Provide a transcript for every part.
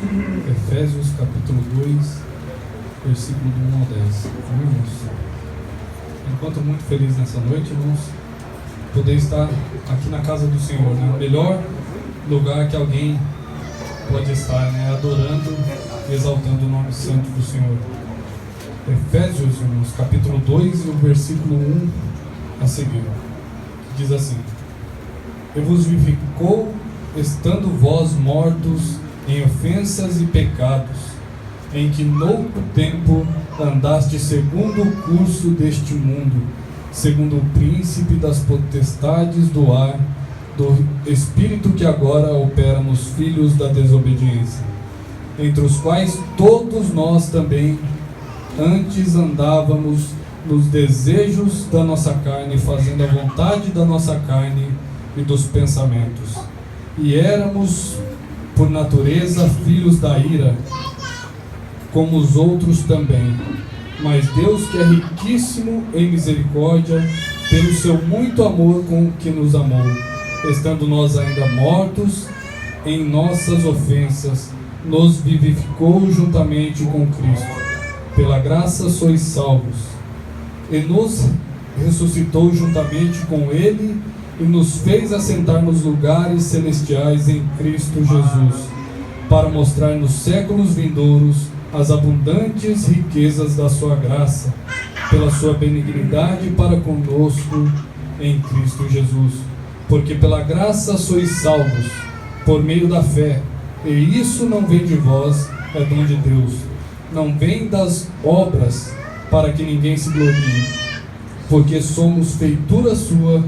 Efésios capítulo 2, versículo do 1 ao 10. Irmãos, enquanto muito feliz nessa noite, irmãos, poder estar aqui na casa do Senhor, né? O melhor lugar que alguém pode estar, né? Adorando e exaltando o nome santo do Senhor. Efésios, irmãos, capítulo 2 e o versículo 1 a seguir, diz assim: E vos vivificou, estando vós mortos em ofensas e pecados, em que noutro tempo andaste segundo o curso deste mundo, segundo o príncipe das potestades do ar, do espírito que agora opera nos filhos da desobediência, entre os quais todos nós também antes andávamos nos desejos da nossa carne, fazendo a vontade da nossa carne e dos pensamentos, e éramos por natureza filhos da ira, como os outros também. Mas Deus, que é riquíssimo em misericórdia, pelo seu muito amor com que nos amou, estando nós ainda mortos em nossas ofensas, nos vivificou juntamente com Cristo. Pela graça sois salvos, e nos ressuscitou juntamente com Ele, e nos fez assentar nos lugares celestiais em Cristo Jesus, para mostrar nos séculos vindouros as abundantes riquezas da sua graça, pela sua benignidade para conosco em Cristo Jesus. Porque pela graça sois salvos, por meio da fé, e isso não vem de vós, é dom de Deus, não vem das obras, para que ninguém se glorie, porque somos feitura sua,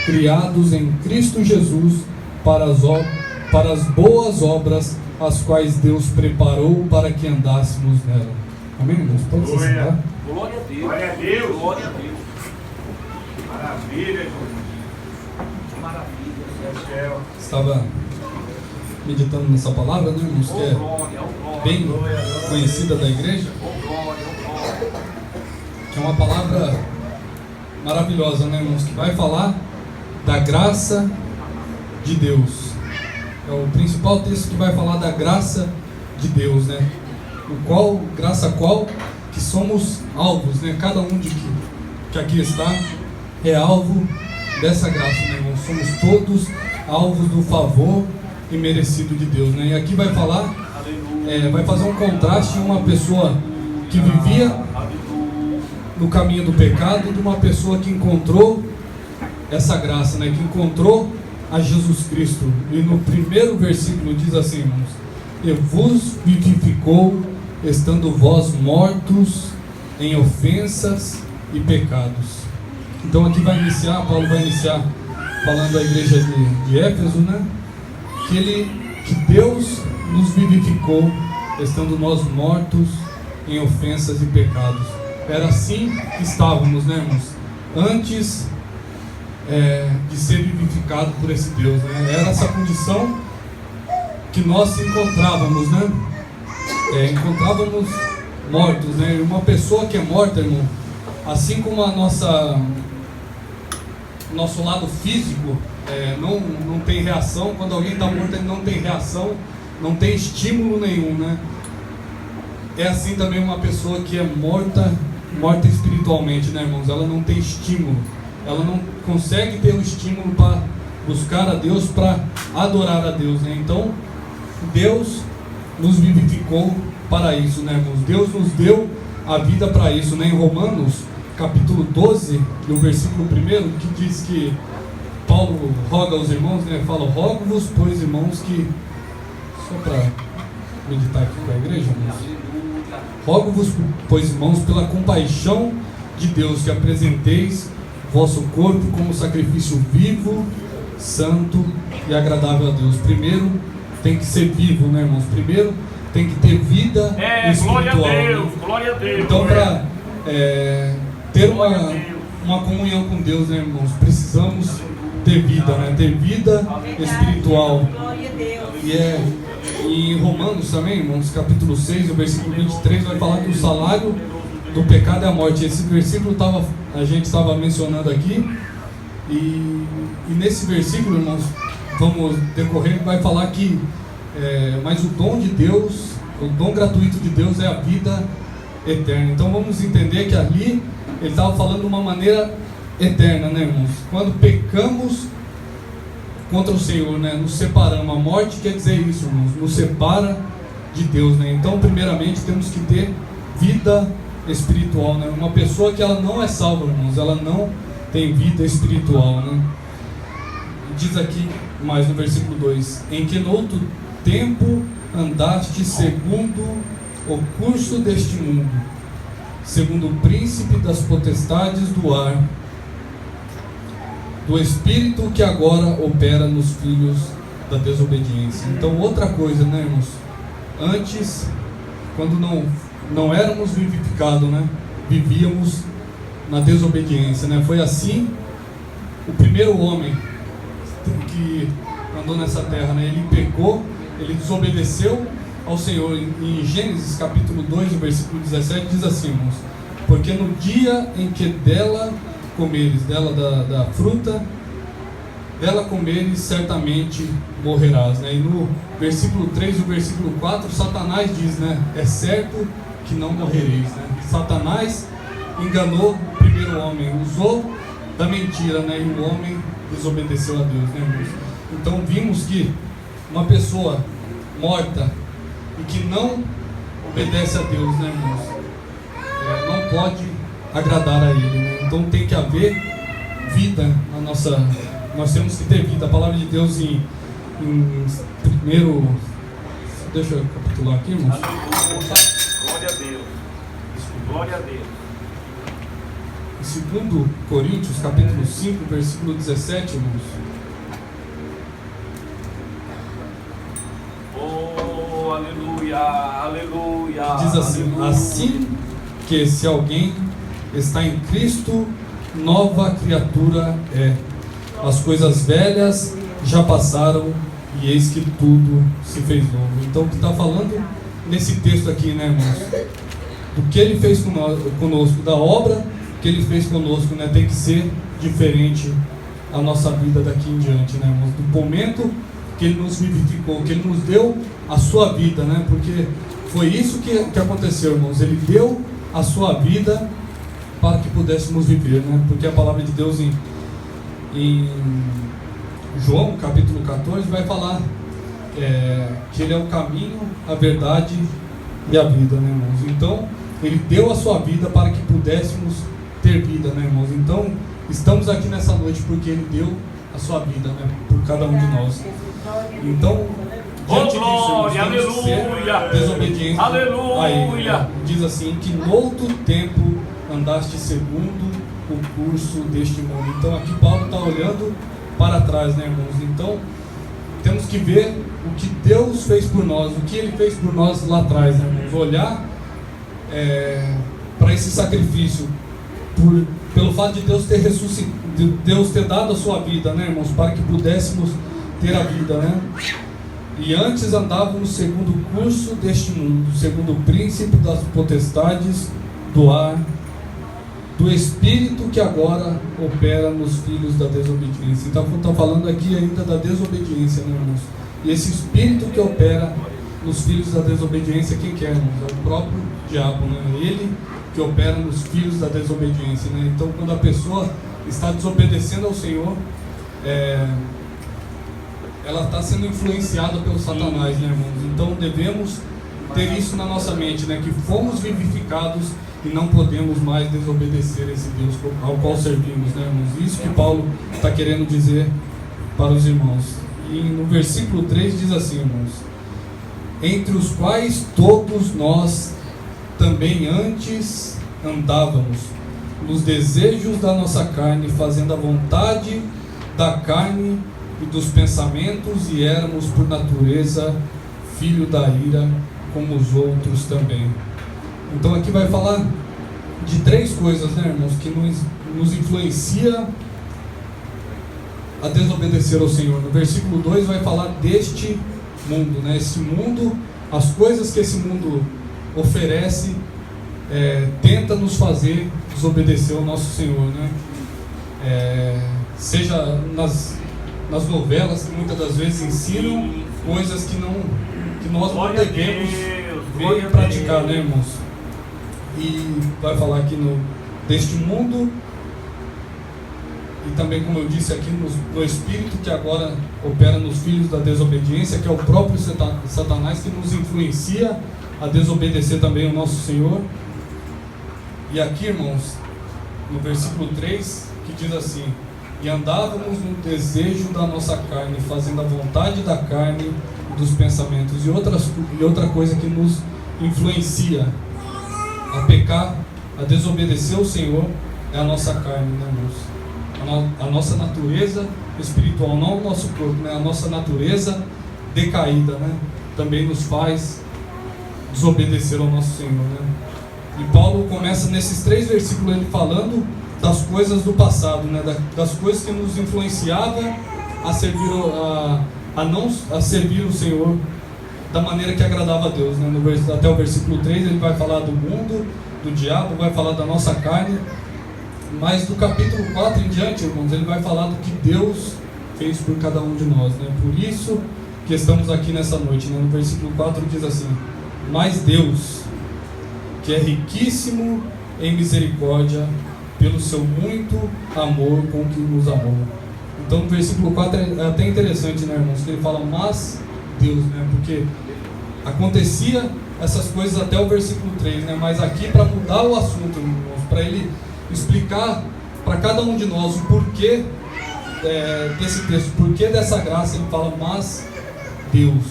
criados em Cristo Jesus para as boas obras, as quais Deus preparou para que andássemos nela. Amém, irmãos? Pode se sentar? Glória a Deus. Glória a Deus. Glória a Deus. Maravilha, Jesus. Maravilha. Estava meditando nessa palavra, né, irmãos? Que é bem conhecida da igreja. Que é uma palavra maravilhosa, né, irmãos? Que vai falar da graça de Deus. É o principal texto que vai falar da graça de Deus, né? Graça a qual que somos alvos, né? Cada um que aqui está é alvo dessa graça, né, irmãos? Somos todos alvos do favor imerecido de Deus, né? E aqui vai falar, vai fazer um contraste em uma pessoa que vivia no caminho do pecado, de uma pessoa que encontrou essa graça, né? Que encontrou a Jesus Cristo. E no primeiro versículo diz assim, irmãos: E vos vivificou, estando vós mortos em ofensas e pecados. Então aqui Paulo vai iniciar falando da igreja de Éfeso, né? Que Deus nos vivificou, estando nós mortos em ofensas e pecados. Era assim que estávamos, né, irmãos? Antes de ser vivificado por esse Deus, né? Era essa condição que nós encontrávamos, né? Encontrávamos mortos, né? E uma pessoa que é morta, irmão, assim como nosso lado físico não tem reação. Quando alguém está morto, ele não tem reação, não tem estímulo nenhum, né? É assim também uma pessoa que é morta espiritualmente, né, irmãos? Ela não tem estímulo, ela não consegue ter um estímulo para buscar a Deus, para adorar a Deus, né? Então Deus nos vivificou para isso, né, irmãos? Deus nos deu a vida para isso, né? Em Romanos capítulo 12, no versículo 1, que diz que Paulo roga aos irmãos, né? Fala: rogo-vos, pois, irmãos, que... Só para meditar aqui para a igreja, irmãos. Rogo-vos, pois, irmãos, pela compaixão de Deus, que apresenteis vosso corpo como sacrifício vivo, santo e agradável a Deus. Primeiro tem que ser vivo, né, irmãos? Primeiro tem que ter vida espiritual. Glória a Deus, né? Glória a Deus. Então, para ter uma comunhão com Deus, né, irmãos, precisamos ter vida, né? Ter vida espiritual. E em Romanos também, irmãos, capítulo 6, o versículo 23, vai falar que o salário do pecado é a morte. Esse versículo a gente estava mencionando aqui, e nesse versículo, irmãos, vamos decorrer, vai falar que mas o dom de Deus, o dom gratuito de Deus é a vida eterna. Então vamos entender que ali ele estava falando de uma maneira eterna, né, irmãos? Quando pecamos contra o Senhor, né, nos separamos. A morte quer dizer isso, irmãos, nos separa de Deus, né? Então primeiramente temos que ter vida espiritual, né? Uma pessoa que ela não é salva, irmãos, ela não tem vida espiritual, né? Diz aqui mais no versículo 2: em que no outro tempo andaste segundo o curso deste mundo, segundo o príncipe das potestades do ar, do espírito que agora opera nos filhos da desobediência. Então outra coisa, né, irmãos? Antes, quando não éramos vivificados, né, vivíamos na desobediência, né? Foi assim o primeiro homem que andou nessa terra, né? Ele pecou, ele desobedeceu ao Senhor. Em Gênesis capítulo 2, versículo 17, diz assim, irmãos: porque no dia em que dela comeres, da fruta dela comeres, certamente morrerás, né? E no versículo 3 e o versículo 4, Satanás diz, né? É certo que não morrereis, né? Satanás enganou o primeiro homem, usou da mentira, né? E o homem desobedeceu a Deus, né, irmãos? Então vimos que uma pessoa morta e que não obedece a Deus, né, irmãos, não pode agradar a Ele, né? Então tem que haver vida na nossa... Nós temos que ter vida. A palavra de Deus em primeiro... Deixa eu capitular aqui, irmãos. Glória a Deus. Glória a Deus. Em 2 Coríntios, capítulo 5, versículo 17, irmãos. Oh, aleluia, aleluia. Diz assim: aleluia. assim que se alguém está em Cristo, nova criatura é. As coisas velhas já passaram e eis que tudo se fez novo. Então o que está falando nesse texto aqui, né, irmãos? Do que Ele fez conosco, da obra que Ele fez conosco, né? Tem que ser diferente a nossa vida daqui em diante, né, irmãos? Do momento que Ele nos vivificou, que Ele nos deu a sua vida, né? Porque foi isso que aconteceu, irmãos. Ele deu a sua vida para que pudéssemos viver, né? Porque a palavra de Deus em João capítulo 14 vai falar que Ele é o caminho, a verdade e a vida, né, irmãos? Então Ele deu a sua vida para que pudéssemos ter vida, né, irmãos? Então estamos aqui nessa noite porque Ele deu a sua vida, né, por cada um de nós. Então diante disso, irmãos, temos que ser desobedientes a Ele, né? Diz assim: que no outro tempo andaste segundo o curso deste mundo. Então aqui Paulo está olhando para trás, né, irmãos? Então temos que ver o que Deus fez por nós, o que Ele fez por nós lá atrás, né, irmãos? Olhar para esse sacrifício, pelo fato de Deus ter ressuscitado, de Deus ter dado a sua vida, né, irmãos, para que pudéssemos ter a vida, né? E antes andávamos segundo o curso deste mundo, segundo o príncipe das potestades do ar, do espírito que agora opera nos filhos da desobediência. Então está falando aqui ainda da desobediência, né, irmãos? E esse espírito que opera nos filhos da desobediência, quem quer, irmãos? É o próprio diabo, né? Ele que opera nos filhos da desobediência, né? Então quando a pessoa está desobedecendo ao Senhor, ela está sendo influenciada pelo Satanás, né, irmãos? Então devemos ter isso na nossa mente, né? Que fomos vivificados e não podemos mais desobedecer esse Deus ao qual servimos, né, irmãos? Isso que Paulo está querendo dizer para os irmãos. E no versículo 3 diz assim, irmãos: entre os quais todos nós também antes andávamos, nos desejos da nossa carne, fazendo a vontade da carne e dos pensamentos, e éramos por natureza filho da ira, como os outros também. Então aqui vai falar de três coisas, né, irmãos, que nos influencia a desobedecer ao Senhor. No versículo 2 vai falar deste mundo, né? Esse mundo, as coisas que esse mundo oferece, tenta nos fazer desobedecer ao nosso Senhor, né? Seja nas novelas que muitas das vezes ensinam coisas que nós não devemos ver e a praticar, Deus. né, irmãos? E vai falar aqui deste mundo, e também, como eu disse aqui, no espírito que agora opera nos filhos da desobediência, que é o próprio Satanás, que nos influencia a desobedecer também o nosso Senhor. E aqui, irmãos, no versículo 3, que diz assim: e andávamos no desejo da nossa carne, fazendo a vontade da carne e dos pensamentos. E outra coisa que nos influencia a pecar, a desobedecer o Senhor, é a nossa carne, né, irmãos? A nossa natureza espiritual, não o nosso corpo, né? A nossa natureza decaída, né? Também nos faz desobedecer ao nosso Senhor, né? E Paulo começa nesses 3 versículos ele falando das coisas do passado, né? Das coisas que nos influenciava a servir o Senhor da maneira que agradava a Deus, né? Até o versículo 3 ele vai falar do mundo, do diabo, vai falar da nossa carne. Mas do capítulo 4 em diante, irmãos, ele vai falar do que Deus fez por cada um de nós, né? Por isso que estamos aqui nessa noite, né? No versículo 4 diz assim: mas Deus, que é riquíssimo em misericórdia, pelo seu muito amor com que nos amou. Então no versículo 4 é até interessante, né, irmãos? Que ele fala, mas Deus, né? Porque acontecia essas coisas até o versículo 3, né? Mas aqui, para mudar o assunto, irmãos, para ele explicar para cada um de nós o porquê desse texto, o porquê dessa graça, ele fala, mas Deus,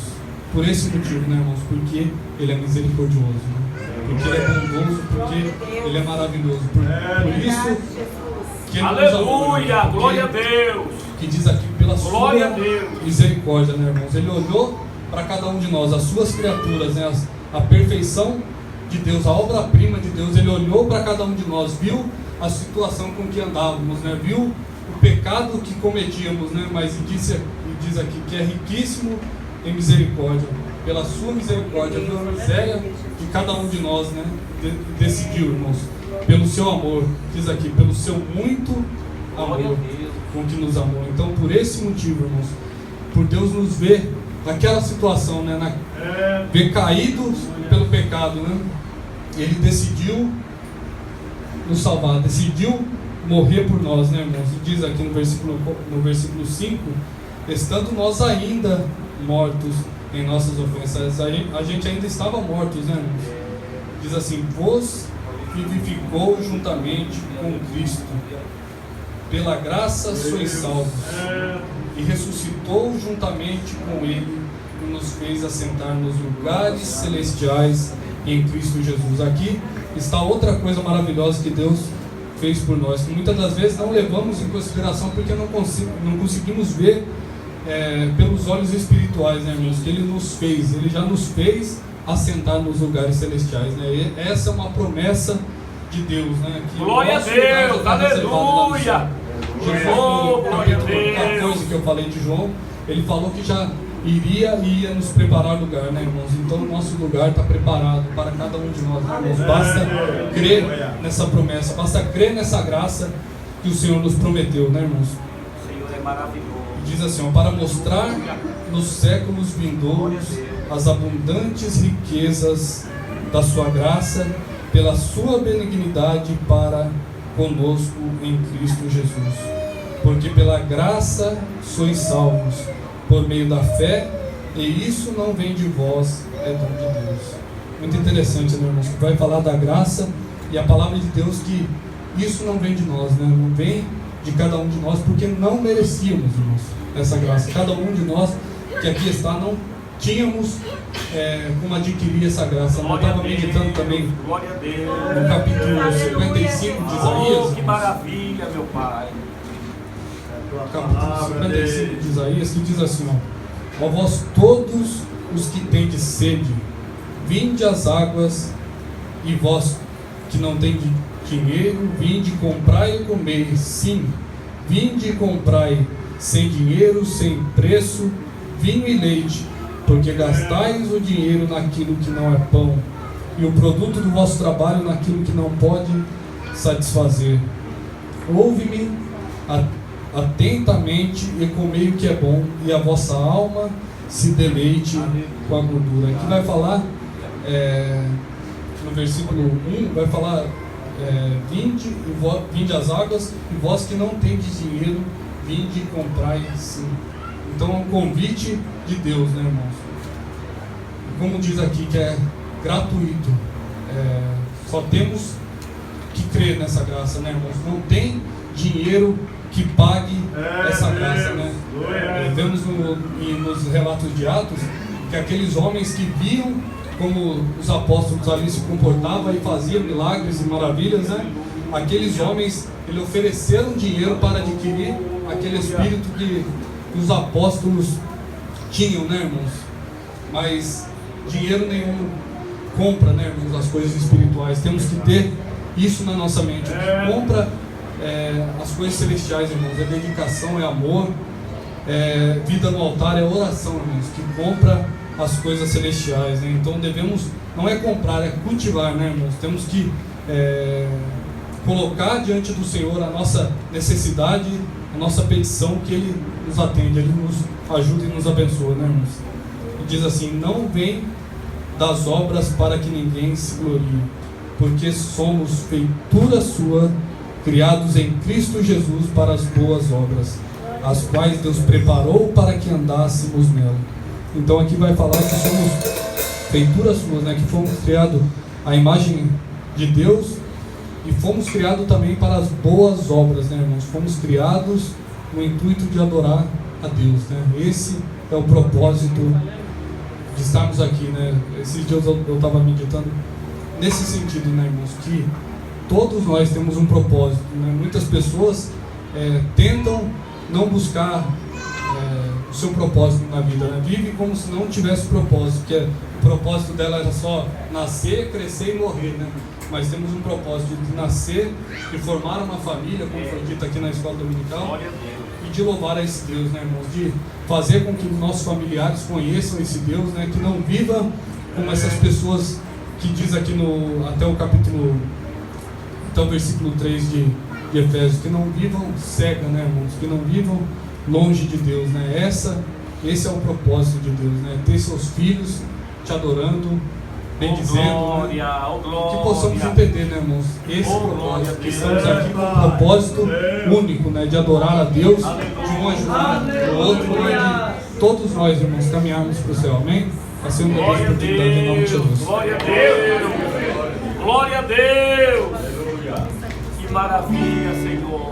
por esse motivo, né, irmãos? Porque ele é misericordioso, né? Porque ele é bondoso, porque ele é maravilhoso, por isso que ele nos amou, né? Aleluia, glória a Deus. Que diz aqui, pela Glória sua a Deus. misericórdia, né, irmãos? Ele olhou para cada um de nós, as suas criaturas, né, a perfeição de Deus, a obra-prima de Deus. Ele olhou para cada um de nós, viu a situação com que andávamos, né? Viu o pecado que cometíamos, né? Mas diz aqui que é riquíssimo em misericórdia, pela sua misericórdia, pela miséria de cada um de nós, né? Decidiu, irmãos, pelo seu amor, diz aqui, pelo seu muito amor com que nos amou. Então, por esse motivo, irmãos, por Deus nos ver naquela situação, né? Ver caídos pelo pecado, né? Ele decidiu nos salvar, decidiu morrer por nós, né, irmãos? E diz aqui no versículo 5, estando nós ainda mortos em nossas ofensas, a gente ainda estava mortos, né, irmãos? Diz assim, vos vivificou juntamente com Cristo, pela graça sois salvos, e ressuscitou juntamente com Ele, e nos fez assentar nos lugares celestiais em Cristo Jesus. Aqui está outra coisa maravilhosa que Deus fez por nós, que muitas das vezes não levamos em consideração porque não conseguimos ver pelos olhos espirituais, né, irmãos? Que Ele nos fez, Ele já nos fez assentar nos lugares celestiais, né? E essa é uma promessa de Deus, né? Que glória a Deus, aleluia! João, no capítulo 14 que eu falei de João, ele falou que já ia nos preparar lugar, né, irmãos? Então o nosso lugar está preparado para cada um de nós, né, irmãos? Basta crer nessa promessa, basta crer nessa graça que o Senhor nos prometeu, né, irmãos? O Senhor é maravilhoso. E diz assim, ó, para mostrar nos séculos vindouros as abundantes riquezas da sua graça, pela sua benignidade para conosco em Cristo Jesus. Porque pela graça sois salvos, por meio da fé, e isso não vem de vós, é dom de Deus. Muito interessante, né, irmãos? Vai falar da graça e a palavra de Deus, que isso não vem de nós, né? Não vem de cada um de nós, porque não merecíamos, irmãos, essa graça. Cada um de nós que aqui está não tínhamos como adquirir essa graça. Eu estava meditando também no capítulo 55 de Isaías. Oh, que maravilha, meu Pai! Capítulo 55 de Isaías, que diz assim, ó vós todos os que tendes sede, vinde às águas, e vós que não tendes dinheiro, vinde, comprai e comei. Sim, vinde e comprai, sem dinheiro, sem preço, vinho e leite, porque gastais o dinheiro naquilo que não é pão, e o produto do vosso trabalho naquilo que não pode satisfazer. Ouve-me atentamente e comei o que é bom, e a vossa alma se deleite com a gordura. Aqui vai falar, no versículo 1, vai falar, vinde às águas, e vós que não tendes dinheiro, vinde e comprai sim. Então é um convite de Deus, né, irmãos? Como diz aqui, que é gratuito. Só temos que crer nessa graça, né, irmãos? Não tem dinheiro que pague essa graça, né? Vemos nos relatos de Atos que aqueles homens que viam como os apóstolos ali se comportavam e faziam milagres e maravilhas, né? Aqueles homens, eles ofereceram dinheiro para adquirir aquele espírito que os apóstolos tinham, né, irmãos? Mas dinheiro nenhum compra, né, irmãos, as coisas espirituais. Temos que ter isso na nossa mente. O que compra as coisas celestiais, irmãos, é dedicação, é amor, vida no altar, é oração, irmãos, que compra as coisas celestiais, né? Então devemos, não é comprar, é cultivar, né, irmãos? Temos que colocar diante do Senhor a nossa necessidade, a nossa petição, que Ele nos atende, Ele nos ajuda e nos abençoa, né, irmãos? E diz assim: não vem das obras para que ninguém se glorie, porque somos feitura sua, criados em Cristo Jesus para as boas obras, as quais Deus preparou para que andássemos nela. Então aqui vai falar que somos feituras suas, né? Que fomos criados à imagem de Deus e fomos criados também para as boas obras, né, irmãos? Fomos criados no intuito de adorar a Deus, né? Esse é o propósito de estarmos aqui, né? Esses dias eu estava meditando nesse sentido, né, irmãos? Que todos nós temos um propósito, né? Muitas pessoas tentam não buscar o seu propósito na vida, né? Vive como se não tivesse propósito, porque o propósito dela era só nascer, crescer e morrer, né? Mas temos um propósito de nascer, de formar uma família, como foi dito aqui na escola dominical, e de louvar a esse Deus, né, irmãos? De fazer com que os nossos familiares conheçam esse Deus, né? Que não viva como essas pessoas que diz aqui até o versículo 3 de Efésios, que não vivam cega, né, irmãos? Que não vivam longe de Deus, né? Esse é o propósito de Deus, né? Ter seus filhos te adorando, bendizendo, né? Que possamos entender, né, irmãos? Esse propósito, que estamos aqui com um propósito único, né? De adorar a Deus, de um ajudar o outro, né? De todos nós, irmãos, caminharmos para o céu, amém? Assim eu dou a oportunidade em nome de Jesus. Glória a Deus! Glória a Deus! Que maravilha, Senhor!